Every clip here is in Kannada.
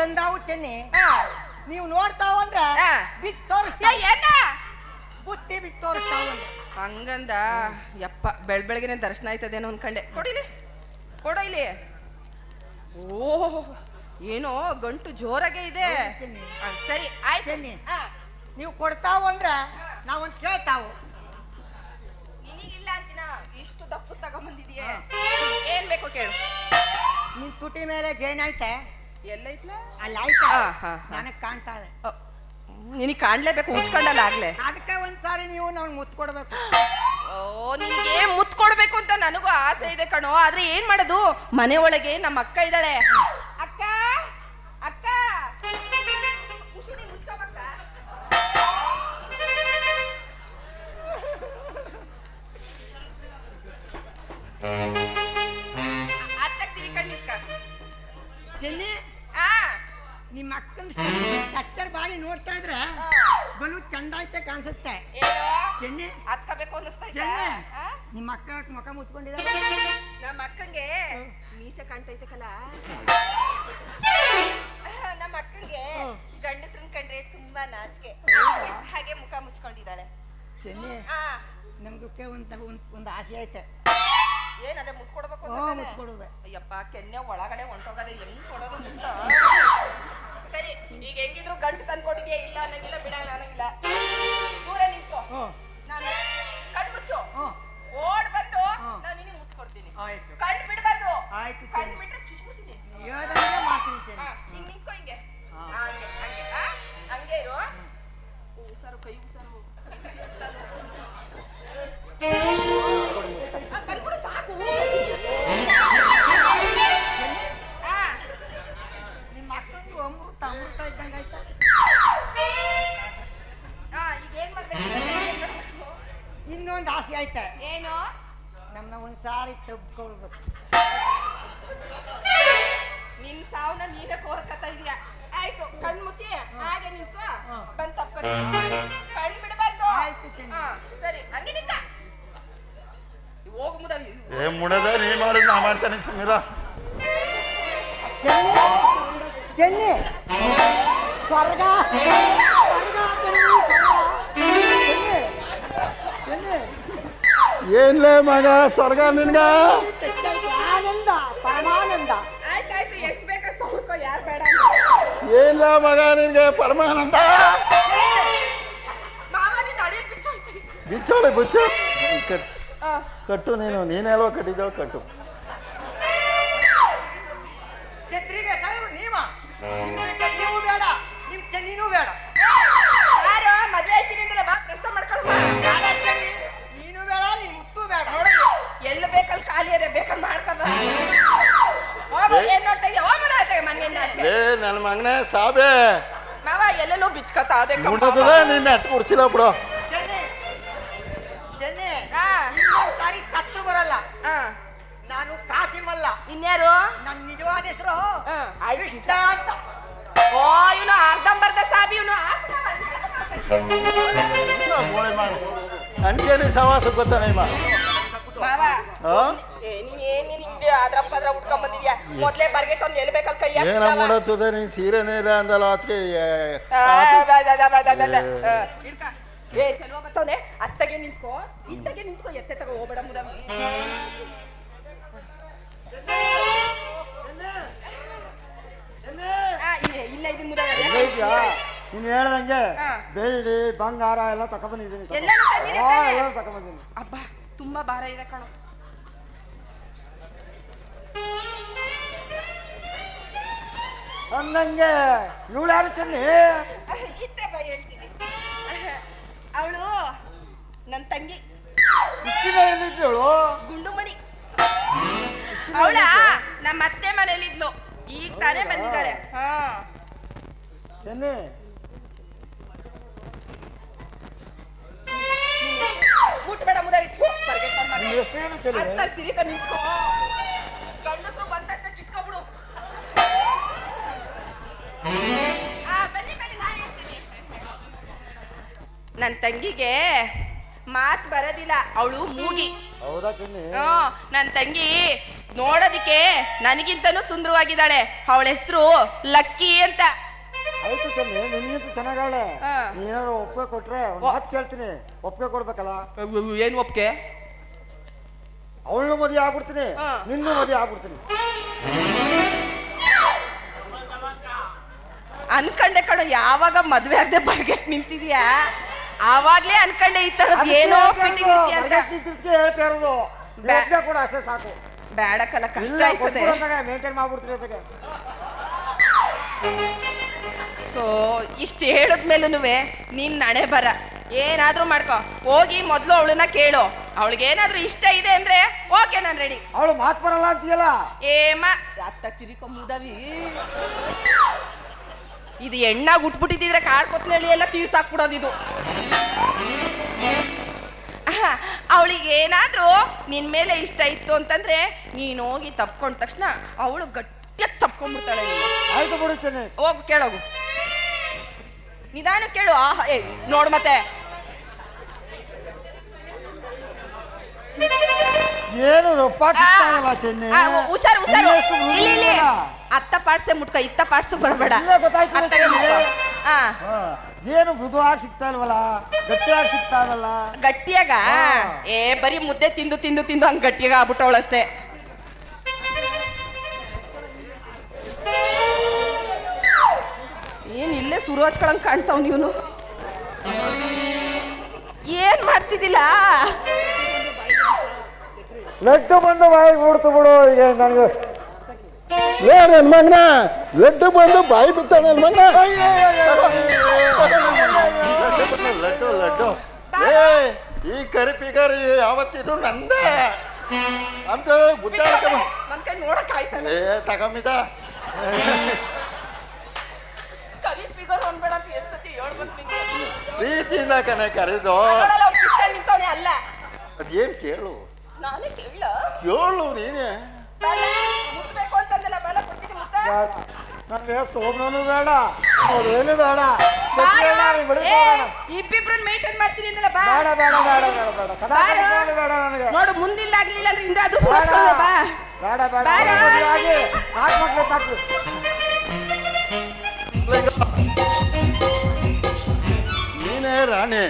ಬಂದಾವು ಚೆನ್ನಿ. ನೀವು ನೋಡ್ತಾವ ಅಂದ್ರ ಬಿಚ್ಚ ತೋರಿಸ್ತಾ ಬುತ್ತಿ ಬಿಚ್ಚ ತೋರಿಸ್ತಾವ ಹಂಗಂದ. ಯಪ್ಪ ಬೆಳಗ್ಗೆ ದರ್ಶನ ಆಯ್ತದೇನೋ ಅನ್ಕಂಡೆ. ಕೊಡಿಲಿ ಕೊಡೋ ಇಲ್ಲಿ. ಓಹ್ ಏನೋ ಗಂಟು ಜೋರಾಗೆ ಇದೆ. ಸರಿ ಆಯ್ತು ಚೆನ್ನಿ, ನೀವು ಕೊಡ್ತಾವು ಅಂದ್ರ ನಾವೊಂದು ಕೇಳ್ತಾವು. ನಿನಗಿಲ್ಲ ಅಂತಿನ ಇಷ್ಟು ದಪ್ಪು ತಗೊಂಬಂದಿದೀಯ. ಏನ್ ಬೇಕು ಕೇಳು. ನಿನ್ ತುಟಿ ಮೇಲೆ ಜೈನ್ ಐತೆ. ಎಲ್ಲೈತ್ಲ? ಅಲ್ಲಿ ಆಯ್ತಾ? ನನಗ್ ಕಾಣ್ತಾ ಇದೆ. ನಿನಗೆ ಕಾಣ್ಲೇಬೇಕು, ಉಚ್ಕೊಂಡಲ್ಲ ಆಗ್ಲೇ. ಅದಕ್ಕೆ ಒಂದ್ಸಾರಿ ನೀವು ನಾವು ಮುತ್ತು ಕೊಡ್ಬೇಕು. ಓ ನಿನಗೆ ಮುತ್ತು ಕೊಡ್ಬೇಕು ಅಂತ ನನಗೂ ಆಸೆ ಇದೆ ಕಣೋ. ಆದ್ರೆ ಏನ್ ಮಾಡೋದು, ಮನೆ ಒಳಗೆ ನಮ್ಮ ಅಕ್ಕ ಇದ್ದಾಳೆ. ಅಕ್ಕ ಅಕ್ಕ ಚೆನ್ನಿ, ನಿಮ್ಮ ಅಕ್ಕನ ಸ್ಟ್ರಕ್ಚರ್ ಬಾಡಿ ನೋಡ್ತಾ ಇದ್ರ ಬಲು ಚಂದ ಐತೆ ಕಾಣಿಸುತ್ತೆ. ಚೆನ್ನಿ ಹತ್ಕೋಬೇಕು ಅನ್ನಿಸ್ತಾ ಚೆನ್ನಿ, ನಿಮ್ಮ ಅಕ್ಕ ಮುಖ ಮುಚ್ಕೊಂಡಿದ್ದಾರೆ. ನಮ್ಮ ಅಕ್ಕಂಗೆ ಮೀಸೆ ಕಾಣ್ತೈತೆ ಕಲ. ನಮ್ಮ ಅಕ್ಕಂಗೆ ಗಂಡಸ್ರನ್ ಕಂಡ್ರೆ ತುಂಬಾ ನಾಚಿಕೆ, ಹಾಗೆ ಮುಖ ಮುಚ್ಕೊಂಡಿದ್ದಾಳೆ. ಚೆನ್ನಿ, ನಮ್ದಕ್ಕೆ ಒಂದು ಆಸೆ ಐತೆ. ಏನದೇ ಮುತ್ತು ಕೊಡ್ಬೇಕು? ಮುತ್ಕೊಡುದೆ. ಅಯ್ಯಪ್ಪ ಕೆನ್ನೆ ಒಳಗಡೆ ಹೊಂಟೋಗದೆ, ಹೆಂಗ್ ಕೊಡೋದು ಮುತ್ತ? ಸರಿ, ಈಗ ಹೆಂಗಿದ್ರು ಗಂಟು ತಂದ್ಕೊಟ್ಟಿದ್ಯಾ, ಇಲ್ಲ ಅನ್ನಂಗಿಲ್ಲ, ಬಿಡ ಅನ್ನಂಗಿಲ್ಲ. ದೂರ ನಿಂತ್ಕೋ, ನಾನು ಕಣ್ ಮುಚ್ಚು. ಓಡ್ ಬಂದು ನಾನು ನಿನಗೆ ಮುತ್ತು ಕೊಡ್ತೀನಿ. ಕಣ್ ಬಿಡ್ಬಾರ್ದು. ಕಣ್ ಬಿಟ್ರೆ ಚುಚ್ಬಿಡ್ತೀನಿ. ಮಾಡ್ತೀನಿ. ಹಿಂಗ್ ನಿಂತ್ಕೋ, ಹಿಂಗೆ ಹಂಗೆ ಹಂಗೆ ಹಂಗೆ ಇರು. ಉಸಾರು, ಕೈ ಉಸಾರು. ಬಂದ್ಬಿಡು ಸಾಕು. ನಿಮ್ಮ ಅಕ್ಕಂಗೆ ಅಮೃತ ಅಮೃತ ಇದ್ದಂಗೆ ಆಯ್ತಾ? ಈಗ ಏನ್ ಮಾಡ್ಬೇಕು? ಇನ್ನೊಂದು ಆಸೆ ಆಯ್ತಾ? ಏನು? ನಮ್ಮನ್ನ ಒಂದ್ಸಾರಿ ತಬ್ಕೊಳ್ಬೇಕು. ನಿನ್ ಸಾವನ್ನ ನೀನೇ ಕೋರ್ಕತ್ತಾ ಇದೀಯ. ಆಯ್ತು, ಕಣ್ ಮುಚ್ಚಿ ಹಾಗೆ ನಿಂತ್ಕೋ. ಬಂದ್ ತಪ್ಕೊ, ಕಣ್ ಬಿಡಬಾರ್ದು. ಆಯ್ತು ಚೆನ್ನಿ. ಸರಿ, ಹಂಗೆ ನಿಂತ ಹೋಗು. ಮುಡದ ನೀ ಮಾಡಿದ್ ನಾ ಮಾಡ್ತಾನೆ. ಸುಮ್ಮಿರ ಚೆನ್ನಿ, ಸ್ವರ್ಗ ಏನ್ಲೇ ಮಗ ಸ್ವರ್ಗ ನಿನ್ಗ? ಆನಂದ ಪರಮಾನಂದ. ಆಯ್ತಾಯ್ತು, ಎಷ್ಟು ಬೇಕಾ ಸೌರ್ಕೋ, ಯಾರು ಬೇಡ. ಏನ್ಲ ಮಗ ನಿನ್ಗೆ ಪರಮಾನಂದ? ಮಾವ ನೀನ್ ಅಡಿಯಲ್ಲಿ ಬಿಚ್ಚು. ಬಿಚ್ಚೋಳೆ ಬಿಚ್ಚು. ಕಟ್ಟು, ನೀನೆಲ್ವ ಕಟ್ಟಿದ್ದಾಳು, ಕಟ್ಟು. ಛತ್ರಿಗೆ ಸಾಹೇಬ್ ನೀವು ಬೇಡ, ನಿಮ್ ಚೆನ್ನಿನೂ ಬೇಡ. ಯಾರು ಮದ್ವೆ ಆಯ್ತೀನಿ ಅಂದ್ರೆ ಬಾ, ಪ್ರಶ್ನೆ ಮಾಡ್ಕೊಂಡು ನೀನು ಬೇಡ, ನೀನ್ ಮುತ್ತು ಬೇಡ. ನೋಡಿ, ಎಲ್ಲ ಬೇಕಲ್ಲಿ ಖಾಲಿ ಅದೇ, ಬೇಕಾದ್ರೆ ಮಾಡ್ಕೊಂಬ. ಏನ್ ನೋಡ್ತಾ ಇದೆಯಾ? ಹೋಮದ ಆಯ್ತಾಗ ಮನೆಯಿಂದ. ಏ ನನ್ನ ಮಗನೇ ಸಾಬೆ ಮಾವ ಎಲ್ಲೆಲ್ಲೋ ಬಿಚ್ಕತ್ತ ಅದೇ ನಿನ್ನ ಅಟ್ ಕುಡ್ಸಿಲ್ಲ ಬಿಡು. ಚೆನ್ನಿ, ಇನ್ನೊಂದ್ಸಾರಿ ಸತ್ರು ಬರಲ್ಲ. ನಾನು ಕಾಸಿಮಲ್ಲ. ಇನ್ಯಾರು? ನನ್ನ ನಿಜವಾದ ಹೆಸರು ಕೃಷ್ಣ ಅಂತ. ಓ, ಇವನು ಅರ್ಧಂಬರ್ಧ ಸಾಬಿ. ಇವನು ಅನ್ಕೇಳಿ ಸವಾಸ ಗೊತ್ತಾನೆ ಮಾವ, ನೀನ್ ನಿಮ್ಗೆ ಅದ್ರ ಪದ್ರ ಉಟ್ಕೊಂಡ್ ಬಂದಿದ್ಯಾ. ಮೊದ್ಲೇ ಬರ್ಗೆಟ್ ಒಂದ್ ಎಲ್ಲಿ ಬೇಕಲ್ ಕೈ ಏನ ಮಾಡತ್ತದೆ ನೀನ್ ಸೀರೆನೇ ಇಲ್ಲ ಅಂದಲ್ಲ ಅದಕ್ಕೆ. ಏ ಚೆಲ್ವ ಬರ್ತವನೆ, ಅತ್ತಗೆ ನಿಂತ್ಕೋ, ಇತ್ತಗೆ ನಿಂತ್ಕೋ, ಎತ್ತೆ ತಗೋ, ಹೋಗ್ಬೇಡ ಮುದ. ಇಲ್ಲ ಇದು ಮುದ. ನೀನು ಹೇಳ್ದಂಗೆ ಬೆಳ್ಳಿ ಬಂಗಾರ ಎಲ್ಲ ತಗೊಂಡ್ಬಂದಿದ್ದೀನಿ. ಎಲ್ಲ ತಗೊಂಡ್ಬಂದಿದ್ದೀನಿ. ಅಬ್ಬ ತುಂಬಾ ಭಾರ ಇದೆ ಕಣೋ. ಅಂದಂಗೆ ಇವಳು ಯಾರು ಚೆನ್ನಿ? ಇತ್ತೆ ಬಾ, ಹೇಳ್ತೀನಿ. ಅವಳು ನನ್ನ ತಂಗಿ. ಇಷ್ಟಿನ ಏನಿದ್ಳು? ಗುಂಡುಮಣಿ. ಅವಳ ನಮ್ಮ ಅತ್ತೆ ಮನೇಲಿದ್ಲು, ಈಗ ತಾನೇ ಬಂದಿದ್ದಾಳೆ. ಚೆನ್ನಿ, ಕೂಟ್ಬೇಡ ಮುದವಿತ್ತು ಹೆಸರೇನು ಚೆನ್ನಿ? ತಿರುಗ ನಿಂತ್ಕೋ. ಗಂಡಸರು ಬಂದ ತಕ್ಷಣ ಕಿಸ್ಕೊಬಿಡು. ಬನ್ನಿ ಬನ್ನಿ, ನಾನು ಹೇಳ್ತೀನಿ. ನನ್ನ ತಂಗಿಗೆ ಮಾತು ಬರೋದಿಲ್ಲ, ಅವಳು ಮೂಗಿ. ಹೌದಾ ಚೆನ್ನಿ? ನನ್ನ ತಂಗಿ ನೋಡೋದಿಕ್ಕೆ ನನಗಿಂತನೂ ಸುಂದರವಾಗಿದ್ದಾಳೆ. ಅವಳ ಹೆಸರು ಲಕ್ಕಿ ಅಂತ. ಆಯ್ತು ಚೆನ್ನಿ, ನಿನ್ಗಿಂತ ಚೆನ್ನಾಗವಳೆ. ಹಾ. ನೀನಾದ್ರು ಒಪ್ಪಿಗೆ ಕೊಟ್ರೆ ಒಂದ್ ಮಾತು ಕೇಳ್ತೀನಿ, ಒಪ್ಪಿಗೆ ಕೊಡ್ಬೇಕಲ್ಲ. ಏನು ಒಪ್ಪಿಗೆ? ಅವಳು ಮದುವೆ ಆಗ್ಬಿಡ್ತೀನಿ, ಹಾ. ನಿನ್ನೂ ಮದುವೆ ಆಗ್ಬಿಡ್ತೀನಿ. ಅನ್ಕಂಡೆ ಕಣೋ, ಯಾವಾಗ ಮದ್ವೆ ಆಗದೆ ಬರ್ಗೆಟ್ ನಿಂತಿದ್ಯಾ ಆವಾಗ್ಲೇ ಅನ್ಕಂಡೆ ಈ ತರದ್ ಏನೋ ಫಿಟ್ಟಿಂಗ್ ಅಂತ. ಹೇಳ್ತಾ ಇರೋದು ಒಪ್ಪಿಗೆ ಕೂಡ ಅಷ್ಟೇ ಸಾಕು. ಬೇಡಕ್ಕಲ್ಲ, ಕಷ್ಟ ಆಯ್ತದೆ. ಮೇಂಟೈನ್ ಮಾಡ್ಬಿಡ್ತೀನಿ ಅದಕ್ಕೆ. ಸೊ ಇಷ್ಟು ಹೇಳಿದ್ಮೇಲೂ ನೀನ್ ನಣೆ ಬರ ಏನಾದ್ರೂ ಮಾಡ್ಕೊ. ಹೋಗಿ ಮೊದ್ಲು ಅವಳನ್ನ ಕೇಳು. ಅವಳಿಗೆ ಏನಾದ್ರೂ ಇಷ್ಟ ಇದೆ ಅಂದ್ರೆ ಓಕೆ, ನಾನು ರೆಡಿ. ಅವಳು ಮಾತು ಬರಲ್ಲ ಅಂತೀಯಲ್ಲ. ಏಮ ಅತ್ತ ತಿರಿಕೊಂಬುದವಿ. ಇದು ಎಣ್ಣಾಗ ಉಟ್ಬಿಟ್ಟಿದ್ರೆ ಕಾಡ್ಕೊತ್ನಳ್ಳಿ ಎಲ್ಲ ತೀರ್ಸಾಕ್ಬಿಡೋದು ಇದು. ಅವಳಿಗೆ ಏನಾದ್ರೂ ನಿನ್ ಮೇಲೆ ಇಷ್ಟ ಇತ್ತು ಅಂತಂದ್ರೆ ನೀನ್ ಹೋಗಿ ತಪ್ಕೊಂಡ ತಕ್ಷಣ ಅವಳು ಗಟ್ಟಿಯಾಗಿ ತಪ್ಕೊಂಡ್ಬಿಡ್ತಾಳೆ. ಆಯ್ತು ಬಿಡು ಚೆನ್ನಿ, ಹೋಗು ಕೇಳೋಗು, ನಿಧಾನ ಕೇಳು. ಆಹಾ, ಏ ನೋಡು ಮತ್ತೆ ಏನು ರೊಪ್ಪ ಸಿಗ್ತಾಗಲ್ಲ ಚೆನ್ನಿ. ಹುಷಾರು ಹುಷಾರು. ಎಷ್ಟು ಮೃದು ಇಲ್ಲಿ ಇಲ್ಲಿ ಇದೆಯಲ್ಲ. ಅತ್ತ ಪಾಡ್ಸೆ ಮುಟ್ಕ, ಇತ್ತ ಪಾಡ್ಸು ಬರಬೇಡ. ಇಲ್ಲೇ ಗೊತ್ತಾಯ್ತು ಅತ್ತಗೆ ಚೆನ್ನಿ. ಮುಟ್ಕೊ. ಹಾ, ಏನು ಮೃದುವಾಗಿ ಸಿಗ್ತಾ ಇಲ್ವಲ್ಲ, ಗಟ್ಟಿಯಾಗಿ ಸಿಗ್ತಾ ಇರಲ್ಲ. ಗಟ್ಟಿಯಾಗ ಹಾ. ಏ ಬರೀ ಮುದ್ದೆ ತಿಂದು ತಿಂದು ತಿಂದು ಹಂಗ್ ಗಟ್ಟಿಯಾಗ ಆಗ್ಬಿಟ್ಟವಳಷ್ಟೇ. ಏನ್ ಇಲ್ಲೇ ಸುರು ಹಚ್ಕೊಳಂಗ್ ಕಾಣ್ತಾವ್ ನೀನು. ಏನ್ ಮಾಡ್ತಿದ್ದಿಲ್ಲ? ಲಡ್ಡು ಬಂದು ಬಾಯಿಗೆ ಬಿಡ್ತು ಬಿಡು. ಈಗ ನನಗೆ ನನ್ ಮಗನ ಲಡ್ಡು ಬಂದು ಬಾಯಿ ಬಿಡ್ತಾನೆ ನನ್ ಮಗನ. ಲಡ್ಡು ಲಡ್ಡು ಏ ಈ ಕರಿ ಪಿಗರ್ ಯಾವತ್ತಿದ್ರು ನಂದೇ ಅಂತ ಗುದ್ದಾಡ್ಕ. ನನ್ ಕೈ ನೋಡಕ್ ಆಯ್ತಲ್ಲ. ಏ ತಗೊಂಬಿದ ಕರಿ ಫಿಗರ್ ಹೊಂದ್ಬೇಡ ಅಂತ ಎಷ್ಟ್ ಸತಿ ಹೇಳ್ಬೇಕು ನಿಂಗೆ. ಪ್ರೀತಿಯಿಂದ ಕನೆ ಕರೆದು ನೋಡಲ್ಲ, ಅವ್ನ್ ಕಿಸ್ಕೊಂಡ್ ನಿಂತವ್ನೆ ಅಲ್ಲ. ಅದೇನ್ ಕೇಳು ನಾನೇ ಕೇಳ ಕೇಳು ನೀನೆ. ಮುಟ್ಬೇಕು ಅಂತಂದಲ್ಲ, ಬಲ ಕೊಡ್ತೀನಿ ಮುತ್ತ. ನನಗೆ ಸೋಮನೂ ಬೇಡ, ಅದೇನು ಬೇಡ. ಇಬ್ಬಿಬ್ರನ್ನ ಮೇಂಟೈನ್ ಮಾಡ್ತೀನಿ ಅಂದಲ್ಲ, ಬಾ. ಬೇಡ ಬೇಡ ಬೇಡ ಬೇಡ ಬೇಡ ಕಥಾಕಥನ ಬೇಡ ನನಗೆ. ನೋಡು, ಮುಂದಿಲ್ಲ ಆಗ್ಲಿಲ್ಲ ಅಂದ್ರೆ ಹಿಂದೆ ಆದ್ರೂ ಸುಳ್ಸ್ಕೊಳ್ಳೋಣ, ಬಾ. ಬೇಡ ಬೇಡ ಬಾರ. ಮದುವೆಯಾಗಿ 4 ಮಕ್ಳು ಸಾಕು. ನೀನೇ ರಾಣಿ,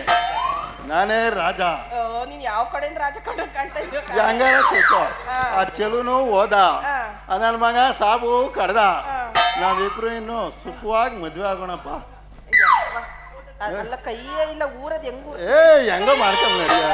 ನಾನೇ ರಾಜ. ನೀನ್ ಯಾವ ಕಡೆಯಿಂದ ರಾಜಕಾರಣ ಕಾಣ್ತಾ ಇದೀಯ? ಹಂಗಾರ ತಿಳ್ಕೊ. ಆ ಚೆಲುನು ಹೋದ, ನನ್ನ ಮಗ ಸಾಬು ಕಡ್ದ. ನಾವಿಬ್ರು ಇನ್ನು ಸುಖವಾಗಿ ಮದ್ವೆ ಆಗೋಣಪ್ಪ. ಅದೆಲ್ಲ ಕೈಯೇ ಇಲ್ಲ ಊರದ್ ಹೆಂಗ್ ಏ ಹೆಂಗೋ ಮಾಡ್ಕೊಂಡ್ ನಡಿಯ.